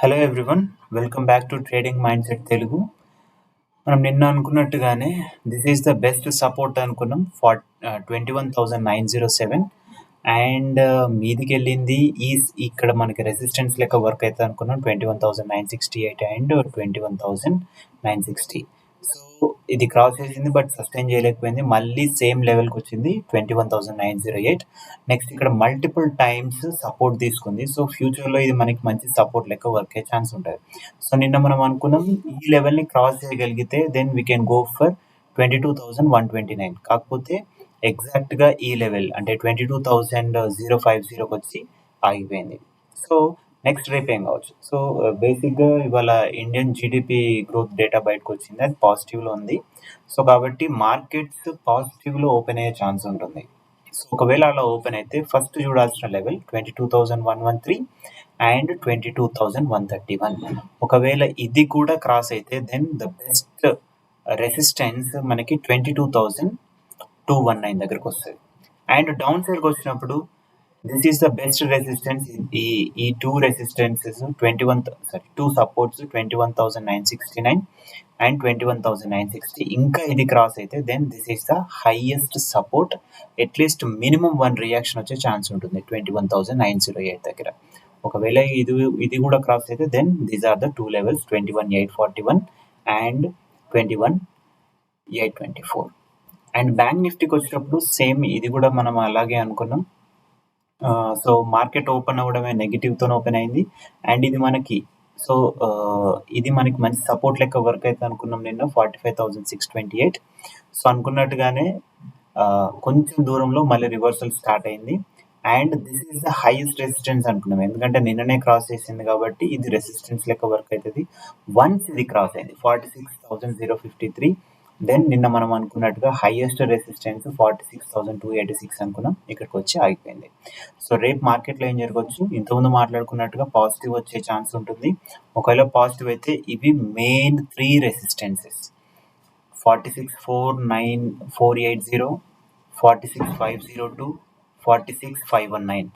Hello everyone, welcome back to trading mind set Telugu. మనం నిన్న అనుకున్నట్టుగానే this is the best support అనుకున్నాం 21,907 and మీదికి వెళ్ళింది ఇక్కడ మనకి రెసిస్టెన్స్ లెక్క వర్క్ అయితే అనుకున్నాం 21,968 అండ్ 21,960. సో ఇది క్రాస్ చేసింది బట్ సస్టైన్ చేయలేకపోయింది. మళ్ళీ సేమ్ లెవెల్కి వచ్చింది 21,908. నెక్స్ట్ ఇక్కడ మల్టిపుల్ టైమ్స్ సపోర్ట్ తీసుకుంది. సో ఫ్యూచర్లో ఇది మనకి మంచి సపోర్ట్ లెక్క వర్క్ అయ్యే ఛాన్స్ ఉంటుంది. సో నిన్న మనం అనుకున్నాం ఈ లెవెల్ని క్రాస్ చేయగలిగితే then we can go for 22,129. కాకపోతే ఎగ్జాక్ట్గా ఈ లెవెల్ అంటే 22,050కి వచ్చి ఆగిపోయింది. సో నెక్స్ట్ రేపు ఏం కావచ్చు. సో బేసిక్గా ఇవాళ ఇండియన్ జీడిపి గ్రోత్ డేటా బయటకు వచ్చింది, అది పాజిటివ్లో ఉంది. సో కాబట్టి మార్కెట్స్ పాజిటివ్లో ఓపెన్ అయ్యే ఛాన్స్ ఉంటుంది. సో ఒకవేళ అలా ఓపెన్ అయితే ఫస్ట్ చూడాల్సిన లెవెల్ 22,113 అండ్ 22,131. ఒకవేళ ఇది కూడా క్రాస్ అయితే దెన్ ద బెస్ట్ రెసిస్టెన్స్ మనకి 22,219 దగ్గరకు వస్తుంది. అండ్ డౌన్ సైడ్కి వచ్చినప్పుడు this is the best resistance. ఈ two resistances two supports 21,969 and 21,960. ఇంకా ఇది క్రాస్ అయితే then this is the highest support. At least minimum 1 reaction వచ్చే ఛాన్స్ ఉంటుంది 21,908 దగ్గర. ఒకవేళ ఇది కూడా క్రాస్ అయితే then these are the two levels 21,841 and 21,824. And bank నిఫ్టీకి వచ్చినప్పుడు సేమ్ ఇది కూడా మనం అలాగే అనుకున్నాం. సో మార్కెట్ ఓపెన్ అవ్వడమే నెగిటివ్తో ఓపెన్ అయింది. అండ్ ఇది మనకి మంచి సపోర్ట్ లెక్క వర్క్ అయితే అనుకున్నాం నిన్న 45,628. సో అనుకున్నట్టుగానే కొంచెం దూరంలో మళ్ళీ రివర్సల్ స్టార్ట్ అయింది. And this is the highest resistance అనుకున్నాం, ఎందుకంటే నిన్ననే క్రాస్ చేసింది కాబట్టి ఇది రెసిస్టెన్స్ లెక్క వర్క్ అవుతుంది. వన్స్ ఇది క్రాస్ అయింది 46,053, దెన్ నిన్న మనం అనుకున్నట్టుగా హైయెస్ట్ రెసిస్టెన్స్ 46,286 అనుకున్నాం, ఇక్కడికి వచ్చి ఆగిపోయింది. సో రేపు మార్కెట్లో ఏం జరగవచ్చు, ఇంతకుముందు మాట్లాడుకున్నట్టుగా పాజిటివ్ వచ్చే ఛాన్స్ ఉంటుంది. ఒకవేళ పాజిటివ్ అయితే ఇవి మెయిన్ 3 రెసిస్టెన్సెస్ 46,480, 46,502, 46,519.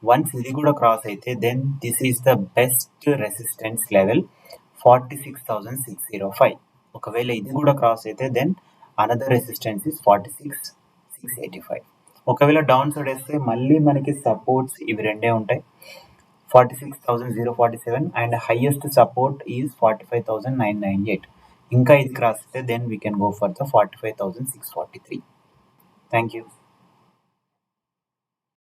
వన్స్ ఇది కూడా క్రాస్ అయితే then this is the best resistance level 46,605. ఒకవేళ ఇది కూడా క్రాస్ అయితే దెన్ అనదర్ రెసిస్టెన్స్ ఇస్ 46,685. ఒకవేళ డౌన్ సైడ్ వేస్తే మళ్ళీ మనకి సపోర్ట్స్ ఇవి రెండే ఉంటాయి 46,047 అండ్ హైయెస్ట్ సపోర్ట్ ఈజ్ 45,998. ఇంకా ఇది క్రాస్ అయితే then we can go for the 45,643. Thank you.